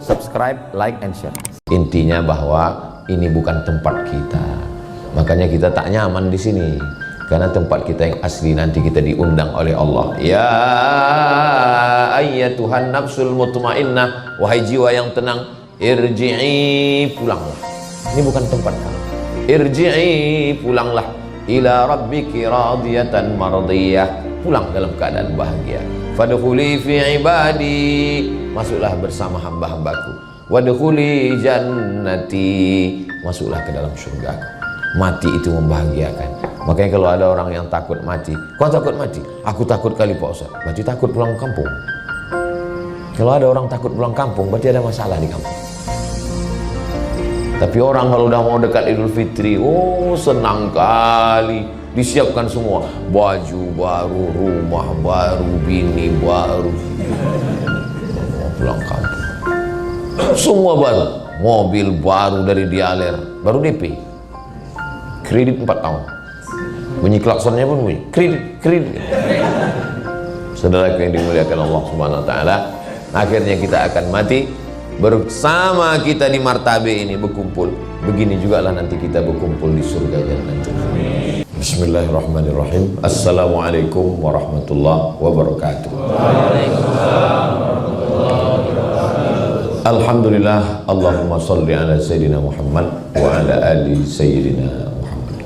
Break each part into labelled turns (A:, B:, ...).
A: subscribe, like, and share. Intinya bahwa ini bukan tempat kita, makanya kita tak nyaman di sini. Karena tempat kita yang asli nanti kita diundang oleh Allah. Ya ayyatuhan nafsul mutmainnah, wahai jiwa yang tenang, irji'i, pulanglah. Ini bukan tempat kamu. Irji'i, pulanglah. Ila rabbiki radiyatan mardiyah, pulang dalam keadaan bahagia. Fadkhuli fi ibadi, masuklah bersama hamba-hambaku. Wadkhuli jannati, masuklah ke dalam surga. Mati itu membahagiakan. Makanya kalau ada orang yang takut mati, kau takut mati? Aku takut kali Pak Ustaz. Berarti takut pulang kampung. Kalau ada orang takut pulang kampung, berarti ada masalah di kampung. Tapi orang kalau udah mau dekat Idul Fitri, oh senang kali, disiapkan semua, baju baru, rumah baru, bini baru, mau pulang kampung, semua baru, mobil baru dari dialer, baru DP, kredit 4 tahun, bunyi klaksonnya pun bunyi, kredit. Saudara yang dimuliakan Allah Subhanahu Wa Taala, akhirnya kita akan mati. Bersama kita di martabe ini berkumpul, begini juga lah nanti kita berkumpul di surga nanti. Bismillahirrahmanirrahim. Assalamualaikum warahmatullahi wabarakatuh. Alhamdulillah, Allahumma salli ala Sayyidina Muhammad wa ala ali Sayyidina Muhammad.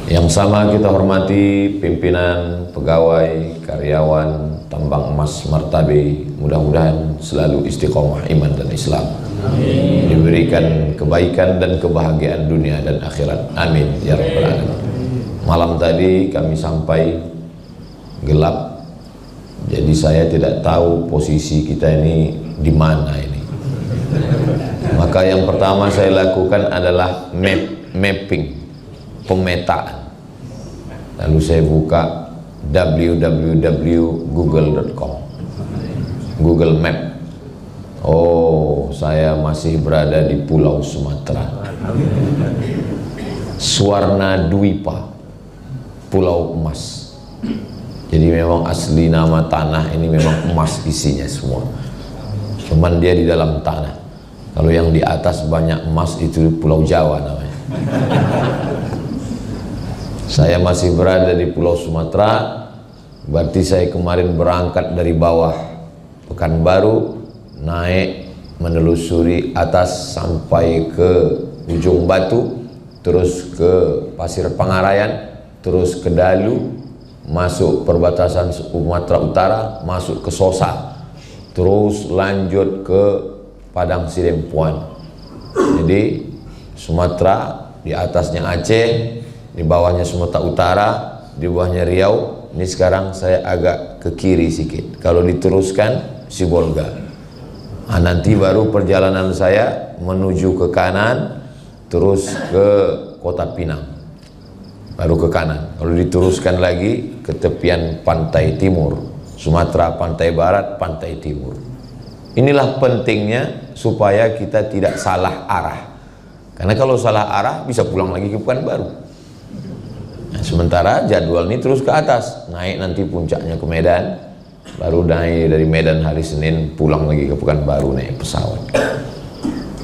A: Yang sama kita hormati pimpinan, pegawai, karyawan tambang emas martabe, mudah-mudahan selalu istiqomah iman dan Islam. Amin. Diberikan kebaikan dan kebahagiaan dunia dan akhirat. Amin ya rabbal alamin. Malam tadi kami sampai gelap, jadi saya tidak tahu posisi kita ini di mana ini. Maka yang pertama saya lakukan adalah mapping, pemetaan. Lalu saya buka www.google.com, Google Map. Oh, saya masih berada di Pulau Sumatera, Swarna Dwipa, Pulau Emas. Jadi memang asli nama tanah ini memang emas isinya semua, cuman dia di dalam tanah. Kalau yang di atas banyak emas itu Pulau Jawa namanya. Saya masih berada di Pulau Sumatera, berarti saya kemarin berangkat dari bawah Pekanbaru, naik menelusuri atas sampai ke Ujung Batu, terus ke Pasir Pangarayan, terus ke Dalu, masuk perbatasan Sumatera Utara, masuk ke Sosa, terus lanjut ke Padang Sidempuan. Jadi Sumatera, di atasnya Aceh, di bawahnya Sumatera Utara, di bawahnya Riau. Ini sekarang saya agak ke kiri sedikit. Kalau diteruskan Sibolga. Nah, nanti baru perjalanan saya menuju ke kanan, terus ke Kota Pinang. Baru ke kanan. Kalau diteruskan lagi ke tepian pantai timur, Sumatera, pantai barat, pantai timur. Inilah pentingnya supaya kita tidak salah arah. Karena kalau salah arah bisa pulang lagi ke Pekanbaru. Nah, sementara jadwal ini terus ke atas, naik nanti puncaknya ke Medan, baru naik dari Medan hari Senin, pulang lagi ke Pekanbaru naik pesawat.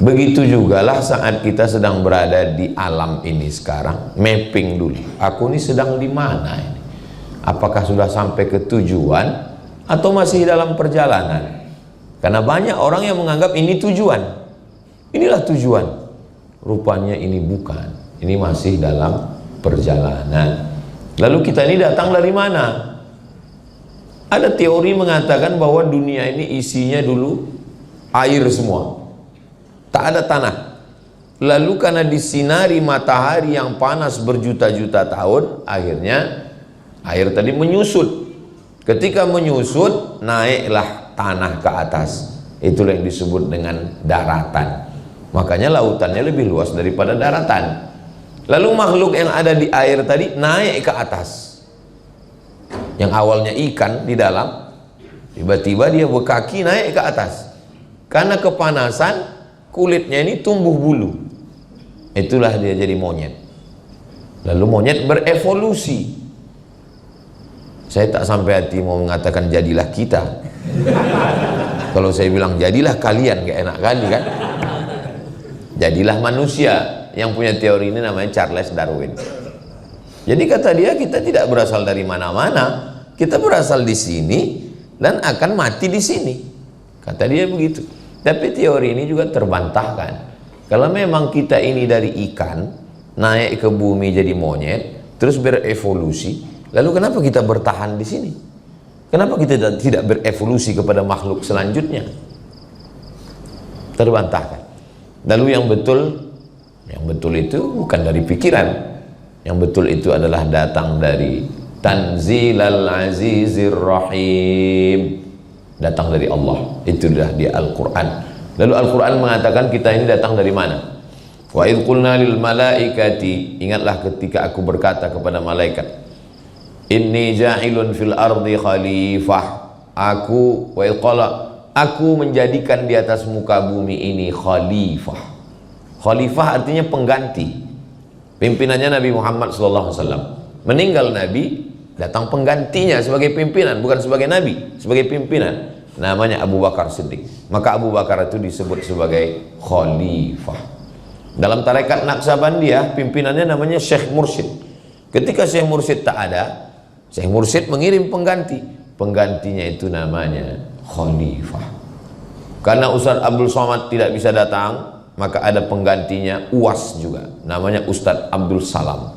A: Begitu jugalah saat kita sedang berada di alam ini sekarang, mapping dulu. Aku ini sedang di mana ini? Apakah sudah sampai ke tujuan atau masih dalam perjalanan? Karena banyak orang yang menganggap ini tujuan. Inilah tujuan. Rupanya ini bukan. Ini masih dalam perjalanan. Lalu kita ini datang dari mana? Ada teori mengatakan bahwa dunia ini isinya dulu air semua, tak ada tanah. Lalu karena disinari matahari yang panas berjuta-juta tahun, akhirnya air tadi menyusut. Ketika menyusut, naiklah tanah ke atas. Itulah yang disebut dengan daratan. Makanya lautannya lebih luas daripada daratan. Lalu makhluk yang ada di air tadi naik ke atas. Yang awalnya ikan di dalam, tiba-tiba dia berkaki naik ke atas. Karena kepanasan, kulitnya ini tumbuh bulu. Itulah dia jadi monyet. Lalu monyet berevolusi. Saya tak sampai hati mau mengatakan jadilah kita. Kalau saya bilang jadilah kalian, gak enak kali kan. Jadilah manusia. Yang punya teori ini namanya Charles Darwin. Jadi kata dia, kita tidak berasal dari mana-mana, kita berasal di sini dan akan mati di sini. Kata dia begitu. Tapi teori ini juga terbantahkan. Kalau memang kita ini dari ikan naik ke bumi jadi monyet, terus berevolusi, lalu kenapa kita bertahan di sini? Kenapa kita tidak berevolusi kepada makhluk selanjutnya? Terbantahkan. Lalu yang betul itu bukan dari pikiran. Yang betul itu adalah datang dari Tanzilal Azizir Rahim, datang dari Allah. Itulah dia Al-Quran. Lalu Al-Quran mengatakan kita ini datang dari mana? Wa idh qulna lil malaikati, ingatlah ketika aku berkata kepada malaikat, inni ja'ilun fil ardi khalifah, aku wa idh qala, aku menjadikan di atas muka bumi ini khalifah. Khalifah artinya pengganti. Pimpinannya Nabi Muhammad SAW. Meninggal Nabi, datang penggantinya sebagai pimpinan, bukan sebagai Nabi, sebagai pimpinan. Namanya Abu Bakar Siddiq. Maka Abu Bakar itu disebut sebagai khalifah. Dalam tarekat Naqsabandiyah, pimpinannya namanya Syekh Mursyid. Ketika Syekh Mursyid tak ada, Syekh Mursyid mengirim pengganti. Penggantinya itu namanya khalifah. Karena Ustadz Abdul Somad tidak bisa datang, maka ada penggantinya UAS juga, namanya Ustadz Abdul Salam.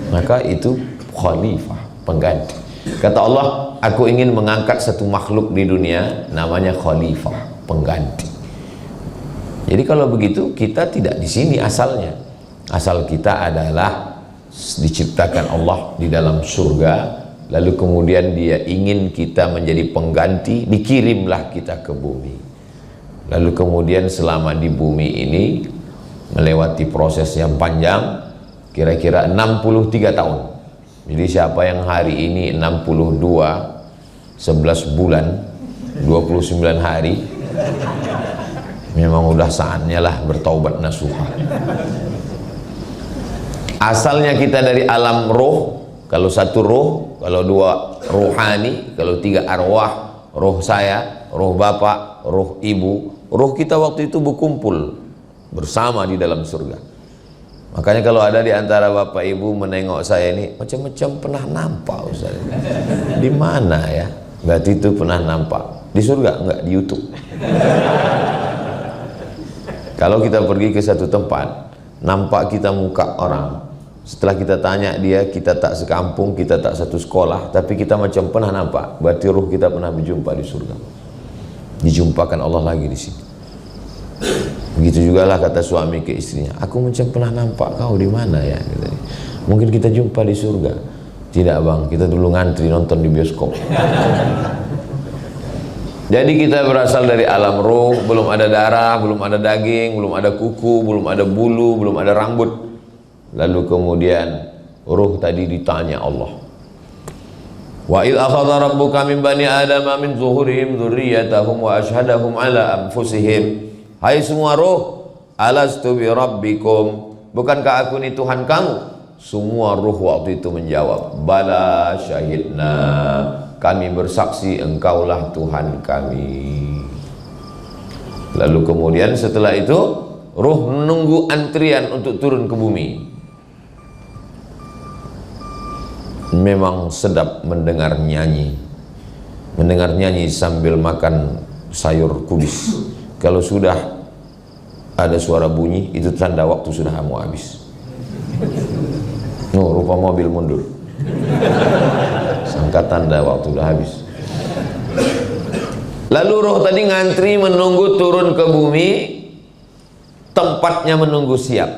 A: Maka itu khalifah, pengganti. Kata Allah, aku ingin mengangkat satu makhluk di dunia, namanya khalifah, pengganti. Jadi kalau begitu, kita tidak di sini asalnya. Asal kita adalah diciptakan Allah di dalam surga, lalu kemudian dia ingin kita menjadi pengganti, dikirimlah kita ke bumi. Lalu kemudian selama di bumi ini melewati proses yang panjang, kira-kira 63 tahun. Jadi siapa yang hari ini 62, 11 bulan, 29 hari, memang udah saatnya lah bertaubat nasuha. Asalnya kita dari alam roh, kalau satu roh, kalau dua rohani, kalau tiga arwah, roh saya, roh bapak, roh ibu. Roh kita waktu itu berkumpul bersama di dalam surga. Makanya kalau ada di antara bapak ibu menengok saya ini, macam-macam pernah nampak Ustaz. Di mana ya? Berarti itu pernah nampak. Di surga? Enggak, di YouTube. Kalau kita pergi ke satu tempat, nampak kita muka orang. Setelah kita tanya dia, kita tak sekampung, kita tak satu sekolah, tapi kita macam pernah nampak. Berarti ruh kita pernah berjumpa di surga. Dijumpakan Allah lagi di sini. Begitu juga lah kata suami ke istrinya, aku macam pernah nampak kau di mana ya? Mungkin kita jumpa di surga. Tidak bang, kita dulu ngantri nonton di bioskop. Jadi kita berasal dari alam ruh, belum ada darah, belum ada daging, belum ada kuku, belum ada bulu, belum ada rambut. Lalu kemudian ruh tadi ditanya Allah, wa idh akhadha rabbuka min bani adama min zuhurihim dzurriyyatahum wa ashhadahum ala anfusihim. Hai semua roh, alastu bi rabbikum, bukankah aku ini Tuhan kamu? Semua ruh waktu itu menjawab, bala syahidna, kami bersaksi engkaulah Tuhan kami. Lalu kemudian setelah itu ruh menunggu antrian untuk turun ke bumi. Memang sedap mendengar nyanyi sambil makan sayur kubis. Kalau sudah ada suara bunyi, itu tanda waktu sudah mau habis. Rupa mobil mundur, sangka tanda waktu sudah habis. Lalu roh tadi ngantri menunggu turun ke bumi, tempatnya menunggu siap.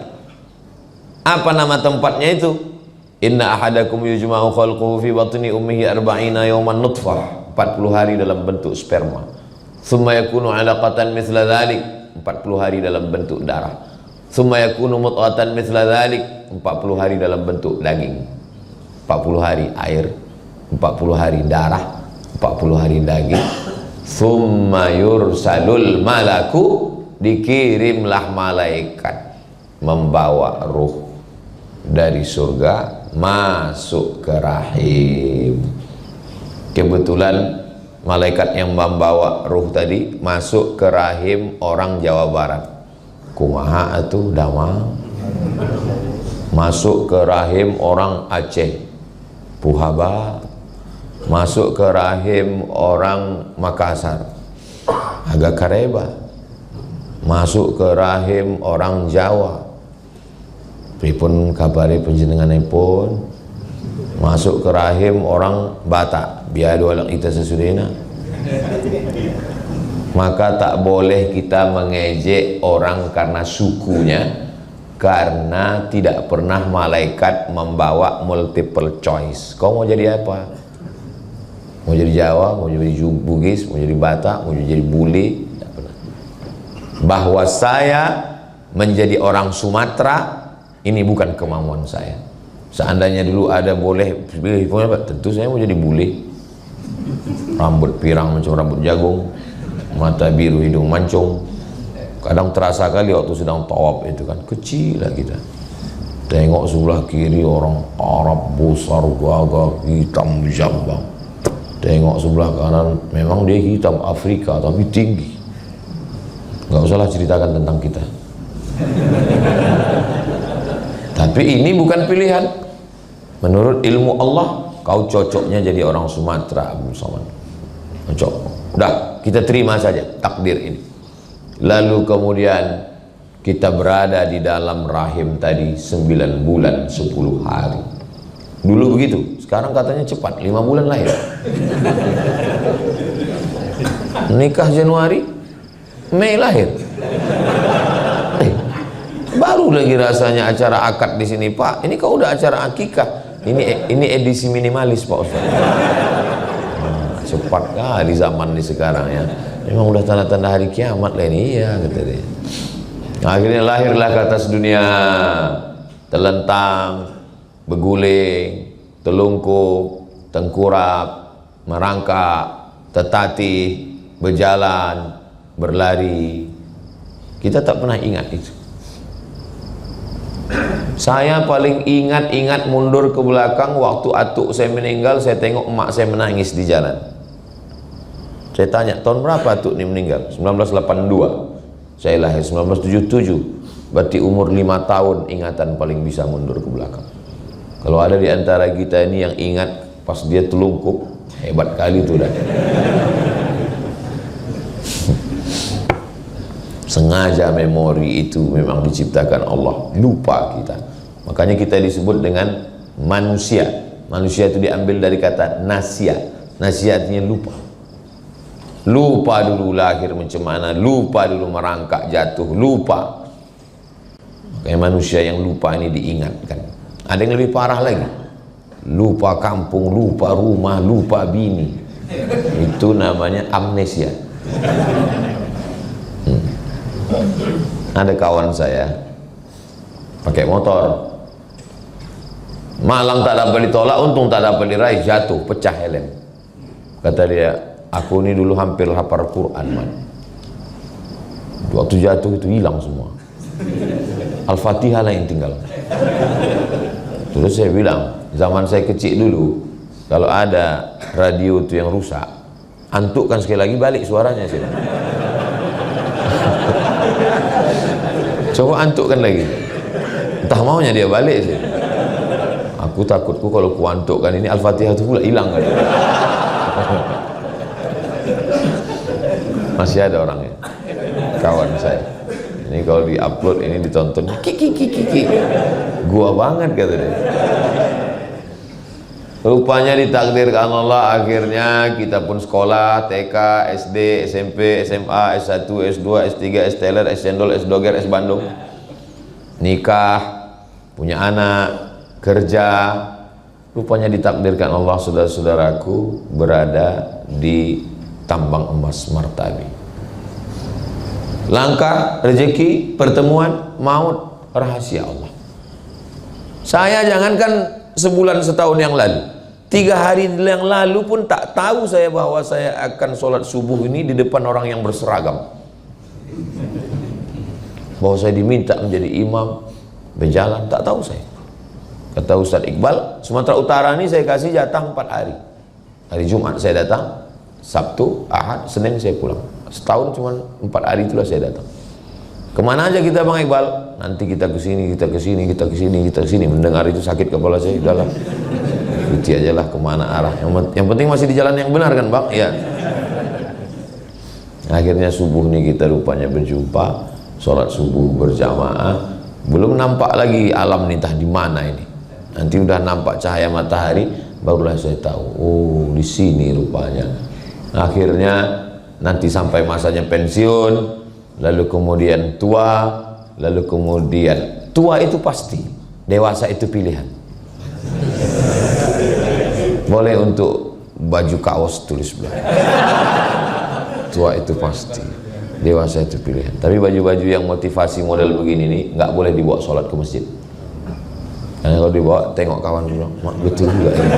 A: Apa nama tempatnya itu? Inna ahadakum yujma'u khalquhu fi batni ummihi arba'ina yawman nutfah, 40 hari dalam bentuk sperma. Tsumma yakunu 'alaqatan mithla dzalik, 40 hari dalam bentuk darah. Tsumma yakunu mudghatan mithla dzalik, 40 hari dalam bentuk daging. 40 hari air, 40 hari darah, 40 hari daging. Tsumma yursalul malaku, dikirimlah malaikat membawa ruh dari surga masuk ke rahim. Kebetulan malaikat yang membawa ruh tadi masuk ke rahim orang Jawa Barat. Kumaha atuh damang. Masuk ke rahim orang Aceh. Puhaba. Masuk ke rahim orang Makassar. Agak kareba. Masuk ke rahim orang Jawa. Pripun kabari panjenenganipun? Masuk ke rahim orang Batak. Biadu alang ita sesudena. Maka tak boleh kita mengejek orang karena sukunya, karena tidak pernah malaikat membawa multiple choice. Kau mau jadi apa? Mau jadi Jawa, mau jadi Bugis, mau jadi Batak, mau jadi Bule? Tidak pernah. Bahwa saya menjadi orang Sumatera, ini bukan kemauan saya. Seandainya dulu ada boleh pilih, tentu saya mau jadi bule. Rambut pirang macam rambut jagung, mata biru hidung mancung. Kadang terasa kali waktu sedang tawaf itu kan, kecil lah kita. Tengok sebelah kiri orang Arab besar gagah hitam jambang. Tengok sebelah kanan memang dia hitam Afrika tapi tinggi. Nggak usahlah ceritakan tentang kita. Tapi ini bukan pilihan. Menurut ilmu Allah, kau cocoknya jadi orang Sumatera, Abu Somad. Cocok. Udah, kita terima saja takdir ini. Lalu kemudian kita berada di dalam rahim tadi 9 bulan 10 hari. Dulu begitu, sekarang katanya cepat, 5 bulan lahir. Nikah Januari, Mei lahir. Baru lagi rasanya acara akad di sini, Pak. Ini kau udah acara akikah. Ini edisi minimalis, Pak Ustaz. Cepat kali zaman di sekarang ya. Memang udah tanda-tanda hari kiamat lah ini, iya kata dia. Akhirnya lahirlah ke atas dunia, telentang, berguling, telungkup, tengkurap, merangkak, tertatih, berjalan, berlari. Kita tak pernah ingat itu. Saya paling ingat mundur ke belakang waktu atuk saya meninggal, saya tengok emak saya menangis di jalan. Saya tanya, tahun berapa atuk ini meninggal? 1982. Saya lahir 1977. Berarti umur 5 tahun ingatan paling bisa mundur ke belakang. Kalau ada di antara kita ini yang ingat pas dia telungkup, hebat kali itu dah. Sengaja memori itu memang diciptakan Allah, lupa kita. Makanya kita disebut dengan manusia. Manusia itu diambil dari kata nasia. Nasia artinya lupa. Lupa dulu lahir macam mana, lupa dulu merangkak jatuh, lupa. Makanya manusia yang lupa ini diingatkan. Ada yang lebih parah lagi. Lupa kampung, lupa rumah, lupa bini. Itu namanya amnesia. Ada kawan saya pakai motor, malang tak dapat ditolak, untung tak dapat diraih, jatuh, pecah helm. Kata dia, aku ini dulu hampir hafal Quran, man. Waktu jatuh itu hilang semua, Al-Fatihah lah yang tinggal. Terus saya bilang, zaman saya kecil dulu, kalau ada radio itu yang rusak, antukkan sekali lagi balik suaranya sih. Coba antukkan lagi, entah maunya dia balik sih. Aku takutku kalau ku antukkan ini Al-Fatihah itu pula hilang kan. Masih ada orangnya, kawan saya. Ini kalau di-upload ini ditonton, kiki. Gua banget kata dia. Rupanya ditakdirkan Allah, akhirnya kita pun sekolah TK, SD, SMP, SMA, S1, S2, S3, S teler, S cendol, S doger, S Bandung. Nikah, punya anak, kerja. Rupanya ditakdirkan Allah, saudara-saudaraku, berada di tambang emas Martabi. Langkah, rezeki, pertemuan, maut, rahasia Allah. Saya jangankan sebulan setahun yang lalu, 3 hari yang lalu pun tak tahu saya bahwa saya akan sholat subuh ini di depan orang yang berseragam. Bahwa saya diminta menjadi imam, berjalan, tak tahu saya. Kata Ustaz Iqbal, Sumatera Utara ini saya kasih jatah 4 hari. Hari Jumat saya datang, Sabtu, Ahad, Senin saya pulang. Setahun cuma 4 hari itulah saya datang. Kemana aja kita Bang Iqbal? Nanti kita ke sini, kita ke sini, kita ke sini, kita ke sini. Mendengar itu sakit kepala saya, udahlah. Ikuti aja lah kemana arah. Yang penting masih di jalan yang benar kan Bang? Iya. Akhirnya subuh nih kita rupanya berjumpa, sholat subuh berjamaah. Belum nampak lagi alam nih, entah di mana ini. Nanti udah nampak cahaya matahari, barulah saya tahu. Oh, di sini rupanya. Akhirnya nanti sampai masanya pensiun, lalu kemudian tua, lalu kemudian tua itu pasti, dewasa itu pilihan. Boleh untuk baju kaos tulis belakang. Tua itu pasti, dewasa itu pilihan. Tapi baju-baju yang motivasi model begini nih nggak boleh dibawa sholat ke masjid. Karena kalau dibawa tengok kawan dulu, mak betul juga ini.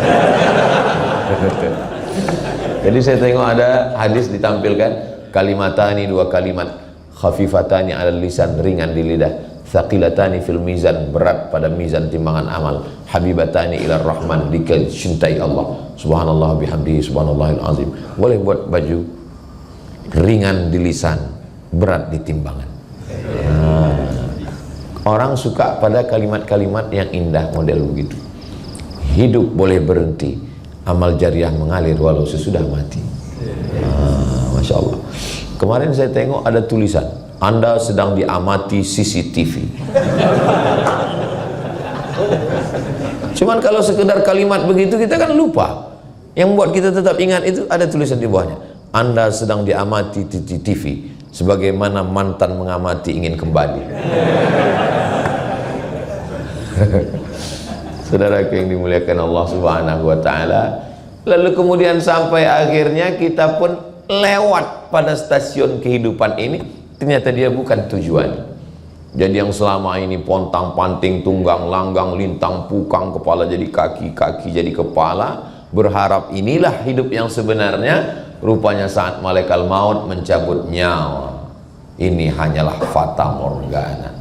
A: Jadi saya tengok ada hadis ditampilkan, kalimatani, 2 kalimat, khafifatani alal lisan, ringan di lidah, thaqilatani fil mizan, berat pada mizan timbangan amal, habibatani ilar rahman, dicintai Allah, subhanallah bihamdihi subhanallahil azim. Boleh buat baju ringan di lisan, berat di timbangan. Orang suka pada kalimat-kalimat yang indah model begitu. Hidup boleh berhenti, amal jariah mengalir walau sesudah mati. Masya Allah. Kemarin saya tengok ada tulisan, Anda sedang diamati CCTV. Cuman kalau sekedar kalimat begitu kita kan lupa. Yang membuat kita tetap ingat itu ada tulisan di bawahnya, Anda sedang diamati CCTV, sebagaimana mantan mengamati ingin kembali. Saudaraku yang dimuliakan Allah Subhanahu wa Ta'ala, lalu kemudian sampai akhirnya kita pun lewat pada stasiun kehidupan ini, ternyata dia bukan tujuan. Jadi yang selama ini pontang panting, tunggang langgang, lintang pukang, kepala jadi kaki, kaki jadi kepala, berharap inilah hidup yang sebenarnya. Rupanya saat malaikat maut mencabut nyawa, ini hanyalah fata morgana.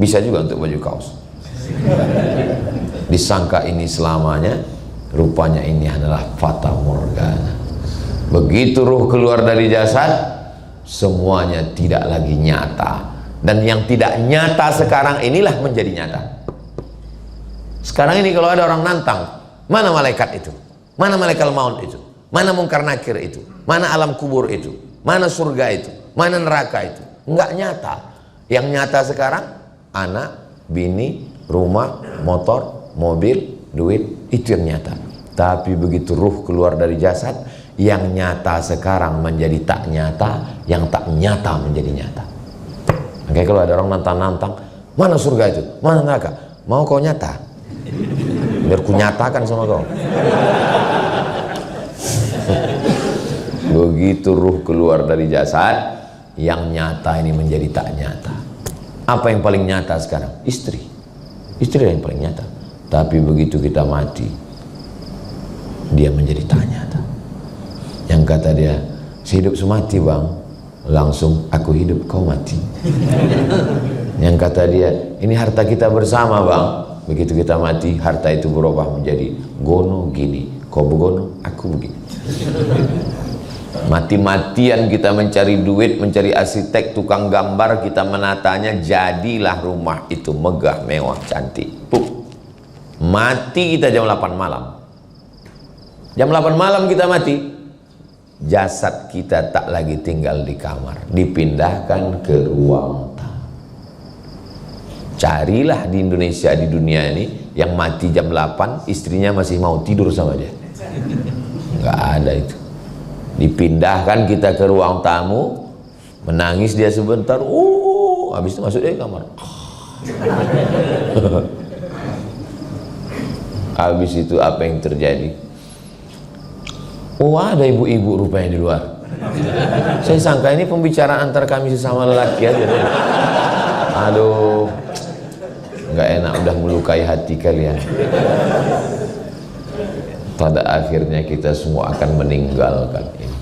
A: Bisa juga untuk baju kaos. Disangka ini selamanya, rupanya ini adalah fata morgana. Begitu ruh keluar dari jasad, semuanya tidak lagi nyata. Dan yang tidak nyata sekarang inilah menjadi nyata. Sekarang ini kalau ada orang nantang, mana malaikat itu? Mana malaikat maut itu? Mana mungkar nakir itu? Mana alam kubur itu? Mana surga itu? Mana neraka itu? Enggak nyata. Yang nyata sekarang, anak, bini, rumah, motor, mobil, duit, itu yang nyata. Tapi begitu ruh keluar dari jasad, yang nyata sekarang menjadi tak nyata, yang tak nyata menjadi nyata. Oke, kalau ada orang nantang-nantang, mana surga itu? Mana neraka? Mau kau nyata? Biar ku nyatakan sama kau. Begitu ruh keluar dari jasad, yang nyata ini menjadi tak nyata. Apa yang paling nyata sekarang? Istri. Istri yang paling nyata. Tapi begitu kita mati, dia menjadi tak nyata. Yang kata dia, sehidup semati Bang, langsung aku hidup kau mati. Yang kata dia, ini harta kita bersama Bang, begitu kita mati, harta itu berubah menjadi gono gini, kau begono, aku begini. Mati-matian kita mencari duit, mencari arsitek, tukang gambar, kita menatanya, jadilah rumah itu megah, mewah, cantik. Mati kita jam 8 malam. Jam 8 malam kita mati, jasad kita tak lagi tinggal di kamar, dipindahkan ke ruang tamu. Carilah di Indonesia, di dunia ini, yang mati jam 8, istrinya masih mau tidur sama dia. Nggak ada itu. Dipindahkan kita ke ruang tamu, menangis dia sebentar, habis itu masuk dia ke kamar. Habis itu apa yang terjadi? Ada ibu-ibu rupanya di luar. Saya sangka ini pembicaraan antar kami sesama lelaki aja. Aduh, nggak enak, udah melukai hati kalian. Pada akhirnya kita semua akan meninggalkan ini.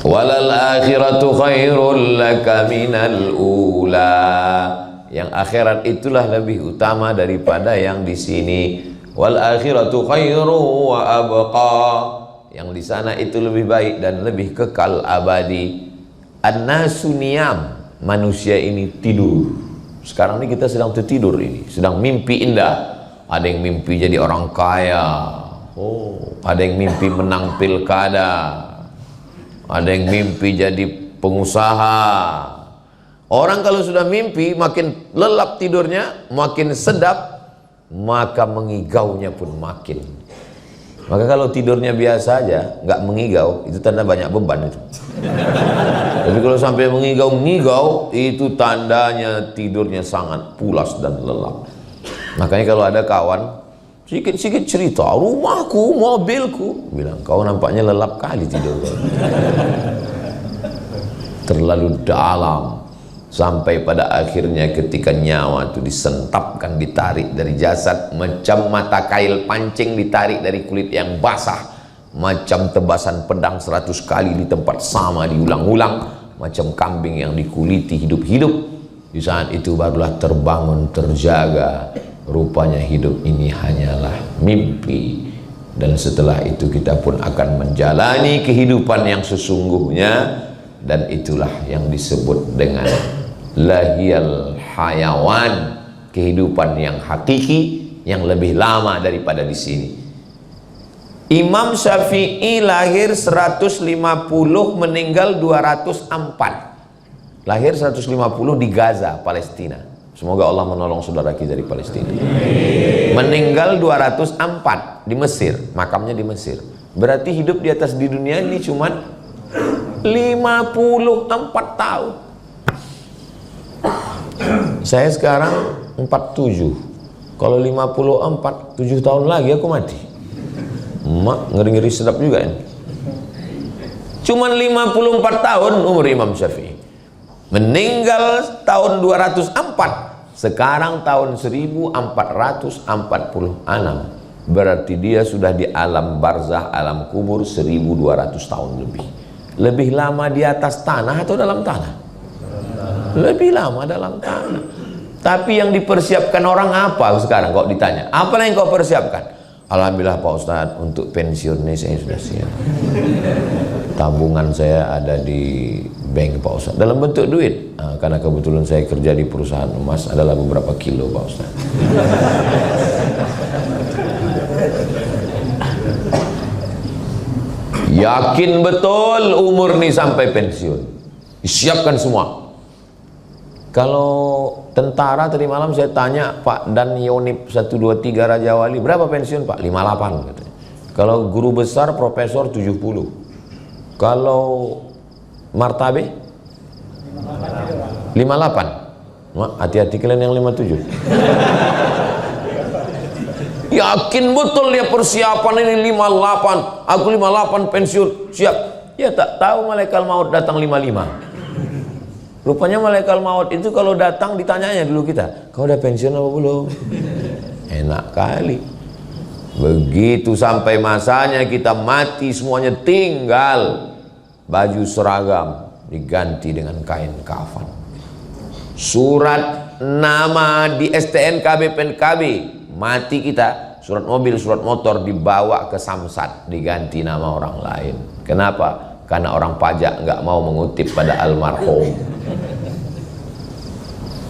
A: Walal akhiratu khairul laka minal ula. Yang akhirat itulah lebih utama daripada yang di sini. Wal akhiratu khairu wa abqa. yang di sana itu lebih baik dan lebih kekal abadi. An-nasu niyam, manusia ini tidur. Sekarang ini kita sedang tertidur ini, sedang mimpi indah. Ada yang mimpi jadi orang kaya, ada yang mimpi menang pilkada, ada yang mimpi jadi pengusaha. Orang kalau sudah mimpi, makin lelap tidurnya, makin sedap, maka mengigaunya pun makin. Maka kalau tidurnya biasa aja, nggak mengigau, itu tanda banyak beban itu. Tapi kalau sampai mengigau-ngigau, itu tandanya tidurnya sangat pulas dan lelap. Makanya kalau ada kawan sedikit cerita, rumahku, mobilku, bilang, kau nampaknya lelap kali tidur. Terlalu dalam. Sampai pada akhirnya ketika nyawa itu disentapkan, ditarik dari jasad, macam mata kail pancing ditarik dari kulit yang basah, macam tebasan pedang 100 kali di tempat sama diulang-ulang, macam kambing yang dikuliti hidup-hidup. Di saat itu barulah terbangun, terjaga, rupanya hidup ini hanyalah mimpi. Dan setelah itu kita pun akan menjalani kehidupan yang sesungguhnya, dan itulah yang disebut dengan lahiyal hayawan, kehidupan yang hakiki, yang lebih lama daripada di sini. Imam Syafi'i lahir 150, meninggal 204. Lahir 150 di Gaza, Palestina. Semoga Allah menolong saudara kita di Palestina. Meninggal 204 di Mesir, makamnya di Mesir. Berarti hidup di atas di dunia ini cuma 54 tahun. Saya sekarang 47. Kalau 54, 7 tahun lagi aku mati. Mak, ngeri-ngeri sedap juga ini. Cuman 54 tahun umur Imam Syafi'i. Meninggal tahun 204. Sekarang tahun 1446. Berarti dia sudah di alam barzah, alam kubur 1200 tahun lebih. Lebih lama di atas tanah atau dalam tanah? Lebih lama dalam tanah. Tapi yang dipersiapkan orang apa sekarang kok ditanya? Apa yang kau persiapkan? Alhamdulillah Pak Ustadz, untuk pensiun ini saya sudah siap. Tabungan saya ada di bank Pak Ustadz, dalam bentuk duit. Nah, karena kebetulan saya kerja di perusahaan emas, adalah beberapa kilo Pak Ustadz. Yakin betul umur nih sampai pensiun. Disiapkan semua. Kalau tentara tadi malam saya tanya Pak Dan Yonip 123 Raja Wali, berapa pensiun Pak? 58 katanya. Kalau guru besar profesor 70. Kalau martabe 58. Hati-hati kalian yang 57. Yakin betul dia persiapan ini 58. Aku 58 pensiun, siap. Ya tak tahu malaikat maut datang 55. Rupanya malaikat maut itu kalau datang ditanyanya dulu kita, kau udah pensiun apa belum? Enak kali. Begitu sampai masanya kita mati, semuanya tinggal baju seragam diganti dengan kain kafan. Surat nama di STNK BPNKB, mati kita, surat mobil, surat motor dibawa ke Samsat, diganti nama orang lain. Kenapa? Karena orang pajak nggak mau mengutip pada almarhum.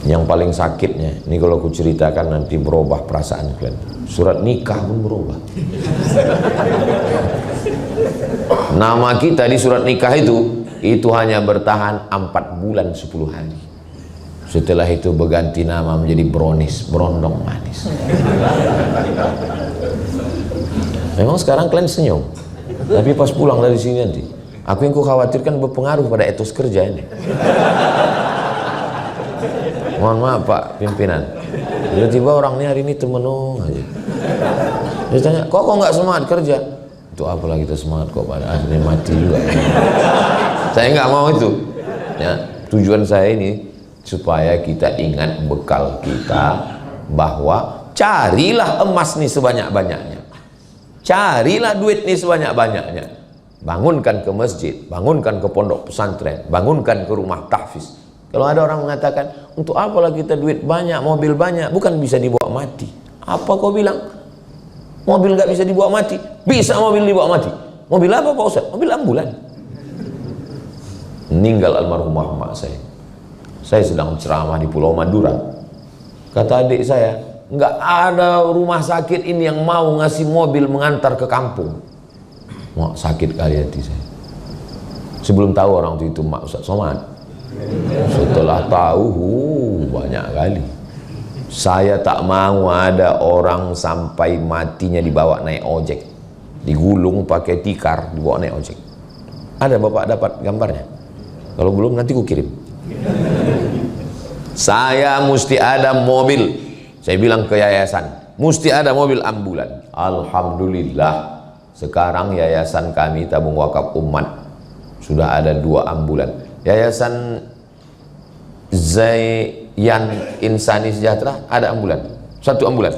A: Yang paling sakitnya, ini kalau aku ceritakan nanti berubah perasaan kalian. Surat nikah pun berubah. Nama kita di surat nikah itu hanya bertahan 4 bulan 10 hari. Setelah itu berganti nama menjadi Bronis, berondong manis. Memang sekarang kalian senyum, tapi pas pulang dari sini nanti, aku yang khawatirkan berpengaruh pada etos kerja ini. Mohon maaf Pak pimpinan, tiba-tiba orang ini hari ini termenung aja. Dia tanya, kok nggak semangat kerja? Itu apalah kita semangat kok, pada akhirnya mati juga. Saya nggak mau itu. Ya, tujuan saya ini supaya kita ingat bekal kita, bahwa carilah emas nih sebanyak-banyaknya, carilah duit nih sebanyak-banyaknya, bangunkan ke masjid, bangunkan ke pondok pesantren, bangunkan ke rumah tahfiz. Kalau ada orang mengatakan, untuk apalah kita duit banyak, mobil banyak, bukan bisa dibawa mati. Apa kau bilang? Mobil nggak bisa dibawa mati? Bisa mobil dibawa mati. Mobil apa Pak Ustaz? Mobil ambulan. Meninggal almarhumah mak saya. Saya sedang ceramah di Pulau Madura. Kata adik saya, nggak ada rumah sakit ini yang mau ngasih mobil mengantar ke kampung. Wah, sakit kali hati saya. Sebelum tahu orang itu Mak Ustaz Somad. Setelah tahu, banyak kali. Saya tak mau ada orang sampai matinya dibawa naik ojek, digulung pakai tikar, dibawa naik ojek. Ada Bapak dapat gambarnya? Kalau belum nanti ku kirim. Saya mesti ada mobil. Saya bilang ke yayasan, mesti ada mobil ambulan. Alhamdulillah, sekarang yayasan kami Tabung Wakaf Umat sudah ada 2 ambulan. Yayasan Zayan Insani Sejahtera ada ambulan, 1 ambulan.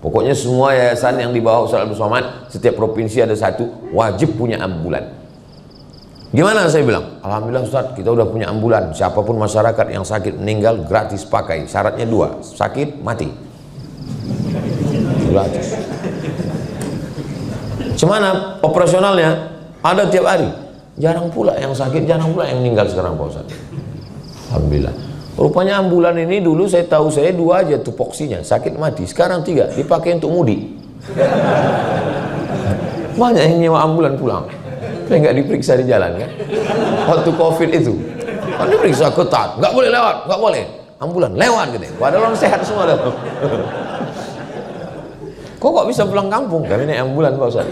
A: Pokoknya semua yayasan yang di bawah Ustaz Abdul Somad, setiap provinsi ada 1, wajib punya ambulan. Gimana saya bilang? Alhamdulillah Ustaz, kita udah punya ambulan. Siapapun masyarakat yang sakit meninggal gratis pakai. Syaratnya 2, sakit mati. Gratis. Gimana operasionalnya? Ada tiap hari. Jarang pula yang sakit, jarang pula yang meninggal sekarang Pak Ustaz. Alhamdulillah. Rupanya ambulan ini dulu saya tahu saya 2 aja tupoksinya, sakit mati. Sekarang 3, dipakai untuk mudik. Banyak yang nyewa ambulan pulang. Saya nggak diperiksa di jalan kan? Waktu COVID itu, kan diperiksa ketat, nggak boleh lewat, nggak boleh. Ambulan lewat gitu. Padahal orang sehat semua dah. Kok bisa pulang kampung? Kami naik ambulan Pak Ustaz.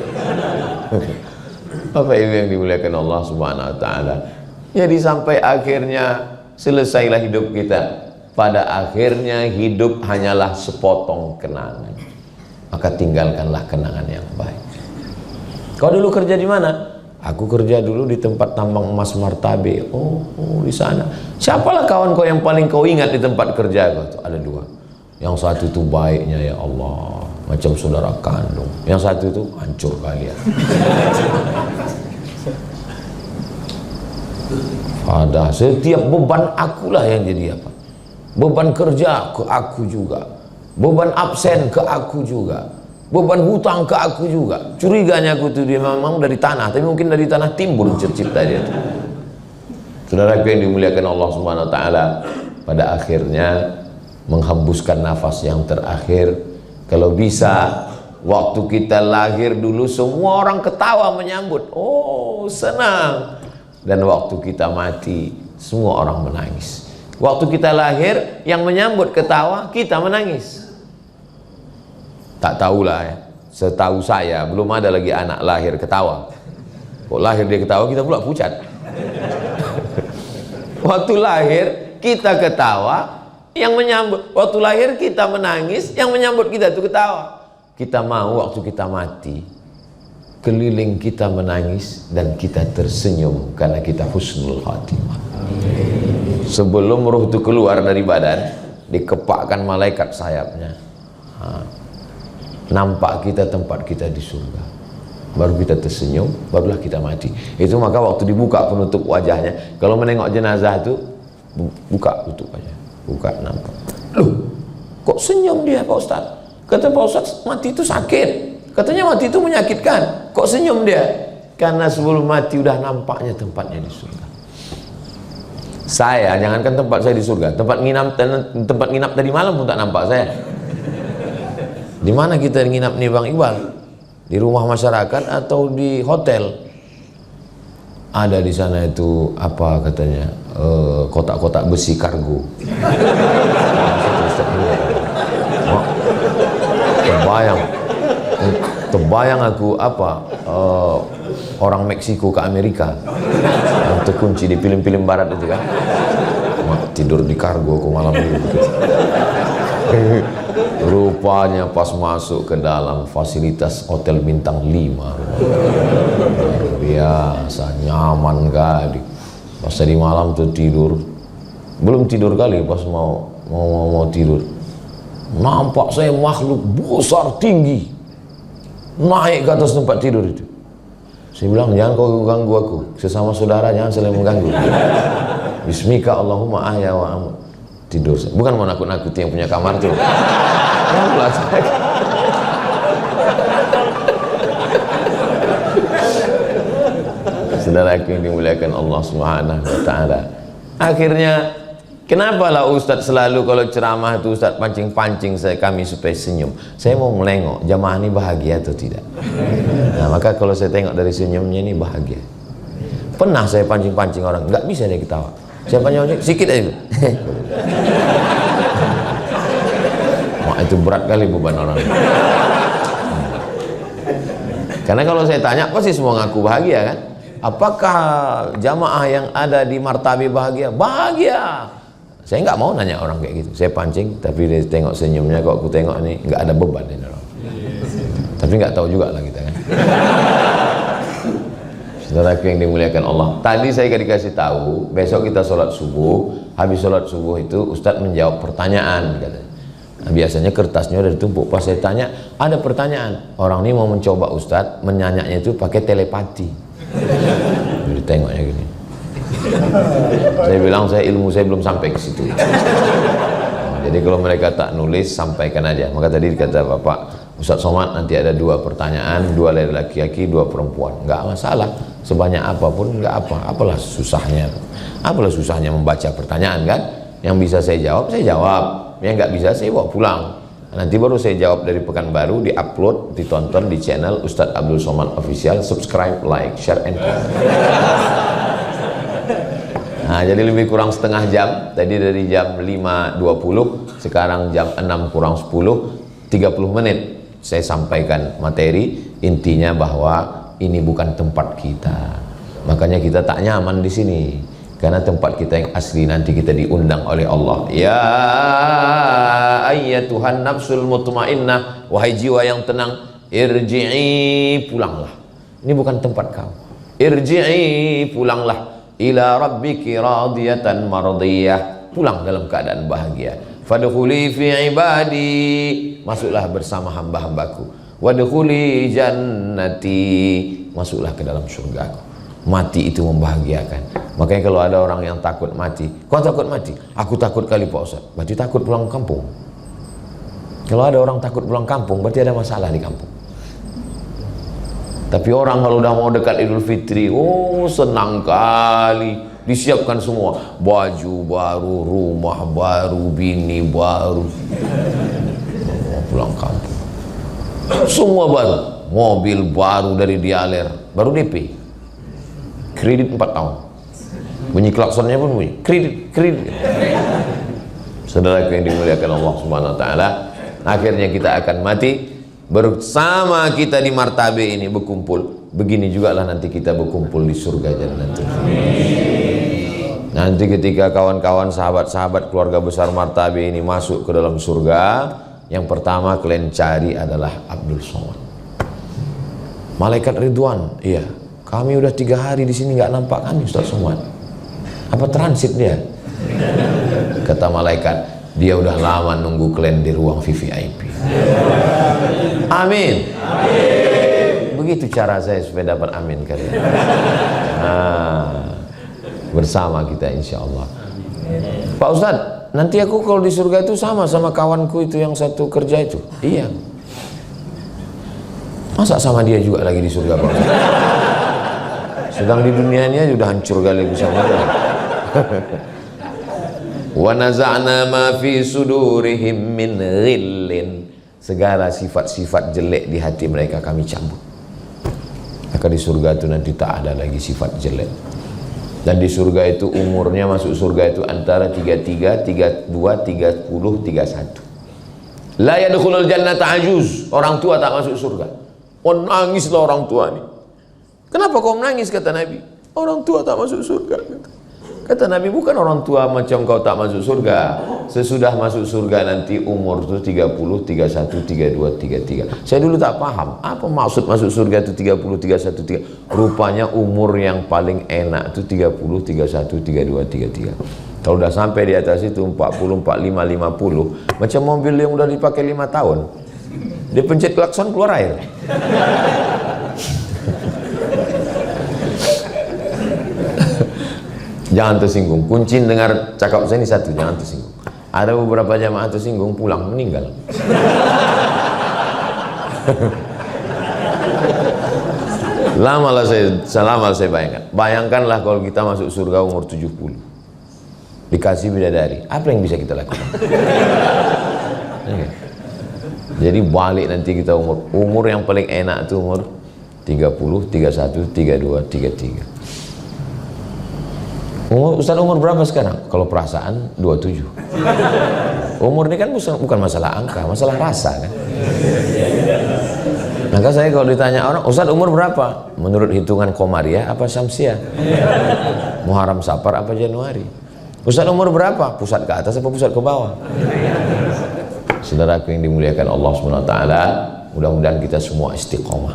A: Bapak Ibu yang dimuliakan Allah Subhanahu Wa Taala. Jadi sampai akhirnya selesailah hidup kita. Pada akhirnya hidup hanyalah sepotong kenangan. Maka tinggalkanlah kenangan yang baik. Kau dulu kerja di mana? Aku kerja dulu di tempat tambang emas Martabe. Oh, di sana. Siapalah kawan kau yang paling kau ingat di tempat kerja kau? Ada 2. Yang satu itu baiknya ya Allah, macam saudara kandung. Yang satu itu hancur kalian. Ada setiap beban akulah yang jadi apa? Beban kerja ke aku juga, beban absen ke aku juga, beban hutang ke aku juga. Curiganya aku tuh dia memang dari tanah, tapi mungkin dari tanah timbul cipta dia tuh. Saudara yang dimuliakan Allah Subhanahu Wa Taala, pada akhirnya menghembuskan nafas yang terakhir. Kalau bisa waktu kita lahir dulu semua orang ketawa menyambut, oh senang. Dan waktu kita mati semua orang menangis. Waktu kita lahir yang menyambut ketawa, kita menangis. Tak tahulah ya, setahu saya belum ada lagi anak lahir ketawa. Kok lahir dia ketawa, kita pula pucat. Waktu lahir kita ketawa, yang menyambut. Waktu lahir kita menangis, yang menyambut kita itu ketawa. Kita mau waktu kita mati, keliling kita menangis dan kita tersenyum karena kita husnul khatimah. Sebelum ruh itu keluar dari badan, dikepakkan malaikat sayapnya. Nampak kita tempat kita di surga. Baru kita tersenyum, barulah kita mati. Itu maka waktu dibuka penutup wajahnya, kalau menengok jenazah itu buka tutup aja, buka nampak. Loh, kok senyum dia Pak Ustaz? Kata Pak Ustaz, mati itu sakit. Katanya mati itu menyakitkan. Kok senyum dia? Karena sebelum mati udah nampaknya tempatnya di surga. Saya, jangankan tempat saya di surga, tempat nginap tadi malam pun tak nampak saya. Di mana kita nginap nih Bang Iqbal? Di rumah masyarakat atau di hotel? Ada di sana itu apa katanya? Kotak-kotak besi kargo. Terbayang aku apa orang Meksiko ke Amerika yang terkunci di film-film barat itu kan, tidur di kargo ke malam itu. Rupanya pas masuk ke dalam fasilitas hotel bintang 5, biasa nyaman kali. Pas tadi malam tuh tidur, belum tidur kali, pas mau tidur, nampak saya makhluk besar tinggi naik ke atas tempat tidur itu. Saya bilang, jangan kau ganggu aku, sesama saudara jangan saling mengganggu. Bismika Allahumma ahya wa amut. Tidur. Bukan mau nakut-nakuti yang punya kamar tuh. Saudaraku yang dimuliakan Allah Subhanahu wa taala. Akhirnya kenapalah Ustadz selalu kalau ceramah itu Ustadz pancing-pancing kami supaya senyum. Saya mau melengok jamaah ini bahagia atau tidak. Nah, maka kalau saya tengok dari senyumnya ini bahagia. Pernah saya pancing-pancing orang, nggak bisa dia ketawa. Saya pancing sikit aja. Wah, itu berat kali beban orang. Karena kalau saya tanya pasti semua ngaku bahagia kan? Apakah jamaah yang ada di Martabi bahagia? Bahagia. Saya nggak mau nanya orang kayak gitu. Saya pancing, tapi dia tengok senyumnya, kok aku tengok ini nggak ada beban ini orang. Tapi nggak tahu juga lah kita kan. Saudaraku yang dimuliakan Allah. Tadi saya dikasih tahu, besok kita sholat subuh. Habis sholat subuh itu Ustadz menjawab pertanyaan katanya. Nah, biasanya kertasnya udah ditumpuk. Pas saya tanya, ada pertanyaan. Orang ini mau mencoba Ustadz menyanyaknya itu pakai telepati. Jadi tengoknya gini. Saya bilang ilmu saya belum sampai ke situ. Jadi kalau mereka tak nulis, sampaikan aja. Maka tadi kata Bapak Ustadz Somad, nanti ada 2 pertanyaan, 2 laki-laki, 2 perempuan. Nggak masalah, sebanyak apapun nggak apalah susahnya. Apalah susahnya membaca pertanyaan kan? Yang bisa saya jawab, yang nggak bisa saya bawa pulang. Nanti baru saya jawab dari Pekanbaru, di-upload, ditonton di channel Ustadz Abdul Somad Official. Subscribe, like, share, and comment. Nah, jadi lebih kurang setengah jam. Tadi dari jam 5.20, sekarang jam 6 kurang 10, 30 menit saya sampaikan materi. Intinya bahwa ini bukan tempat kita. Makanya kita tak nyaman di sini. Karena tempat kita yang asli nanti kita diundang oleh Allah. Ya ayyatuhan nafsul mutmainnah, wahai jiwa yang tenang, irji'i, pulanglah. Ini bukan tempat kau. Irji'i, pulanglah. Ila rabbiki radiyatan mardiyah, pulang dalam keadaan bahagia. Fadkhuli fi ibadi, masuklah bersama hamba-hambaku. Wadkhuli jannati, masuklah ke dalam surgaku. Mati itu membahagiakan. Makanya kalau ada orang yang takut mati, kau takut mati? Aku takut kali Pak Ustaz. Berarti takut pulang kampung. Kalau ada orang takut pulang kampung, berarti ada masalah di kampung. Tapi orang kalau udah mau dekat Idul Fitri, oh senang kali, disiapkan semua, baju baru, rumah baru, bini baru. Mau pulang kampung, semua baru, mobil baru dari Dialer, baru DP, kredit 4 tahun, bunyi klaksonnya pun bunyi, kredit. Saudara yang dimuliakan Allah Subhanahu Wa Taala, akhirnya kita akan mati. Bersama kita di martabe ini berkumpul. Begini juga lah nanti kita berkumpul di surga Jannatul Firdaus. Nanti ketika kawan-kawan, sahabat-sahabat keluarga besar martabe ini masuk ke dalam surga, yang pertama kalian cari adalah Abdul Somad. Malaikat Ridwan, iya, kami udah 3 hari di sini nggak nampak kami Ustaz Somad. Apa transit dia? Kata malaikat, dia udah lama nunggu kalian di ruang VVIP. Amin. Begitu cara saya supaya dapat amin kalian. Nah, bersama kita insya Allah. Pak Ustadz, nanti aku kalau di surga itu sama kawanku itu yang satu kerja itu. Iya. Masa sama dia juga lagi di surga Pak Ustadz? Sedang di dunia ini sudah hancur kali bersama dia. Wa naza'na ma fi sudurihim min ghillin, segala sifat-sifat jelek di hati mereka kami cabut. Maka di surga itu nanti tak ada lagi sifat jelek. Dan di surga itu umurnya masuk surga itu antara 33, 32, 30, 31. La yadkhulul jannata ajuz, orang tua tak masuk surga. Oh, nangislah orang tua ini. Kenapa kau menangis kata Nabi? Orang tua tak masuk surga. Kata Nabi, bukan orang tua macam kau tak masuk surga. Sesudah masuk surga nanti umur itu 30, 31, 32, 33. Saya dulu tak paham, apa maksud masuk surga itu 30, 31, 33. Rupanya umur yang paling enak itu 30, 31, 32, 33. Kalau udah sampai di atas itu 40, 45, 50, macam mobil yang udah dipakai 5 tahun. Dia pencet klakson keluar air. Jangan tersinggung. Kunci dengar cakap saya ini satu, jangan tersinggung. Ada beberapa jamaah tersinggung, pulang meninggal. selama saya bayangkan. Bayangkanlah kalau kita masuk surga umur 70. Dikasih bidadari. Apa yang bisa kita lakukan? Jadi balik nanti kita umur yang paling enak itu umur 30, 31, 32, 33. Ustaz umur berapa sekarang? Kalau perasaan 27. Umur ini kan bukan masalah angka, masalah rasa kan. Maka saya kalau ditanya orang, Ustaz umur berapa? Menurut hitungan Komariah apa Syamsiah? Muharram Safar apa Januari? Ustaz umur berapa? Pusat ke atas apa pusat ke bawah? Saudaraku yang dimuliakan Allah SWT, mudah-mudahan kita semua istiqomah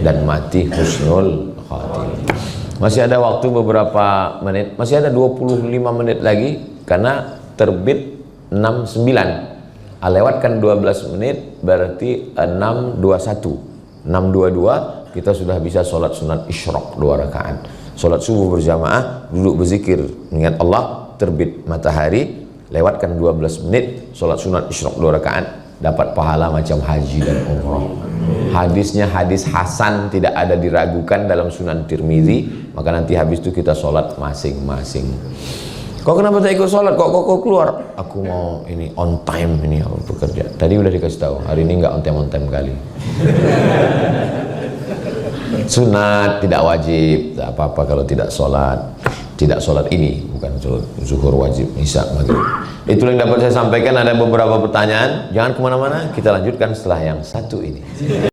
A: dan mati husnul khatimah. Masih ada waktu beberapa menit, masih ada 25 menit lagi karena terbit 69. Lewatkan 12 menit berarti 6.21. 6.22 kita sudah bisa sholat sunat isyraq 2 rakaat. Sholat subuh berjamaah, duduk berzikir, ingat Allah, terbit matahari, lewatkan 12 menit, sholat sunat isyraq 2 rakaat, dapat pahala macam haji dan umrah. Hadisnya hadis hasan, tidak ada diragukan dalam Sunan Tirmizi. Maka nanti habis itu kita sholat masing-masing. Kok kenapa tak ikut sholat? Kok keluar? Aku mau ini on time, ini aku bekerja. Tadi udah dikasih tahu, hari ini nggak on time kali. Sunat tidak wajib, tak apa-apa kalau tidak sholat. Tidak sholat ini, bukan sholat zuhur wajib, isya maghrib. Itulah yang dapat saya sampaikan. Ada beberapa pertanyaan, jangan kemana-mana, kita lanjutkan setelah yang satu ini.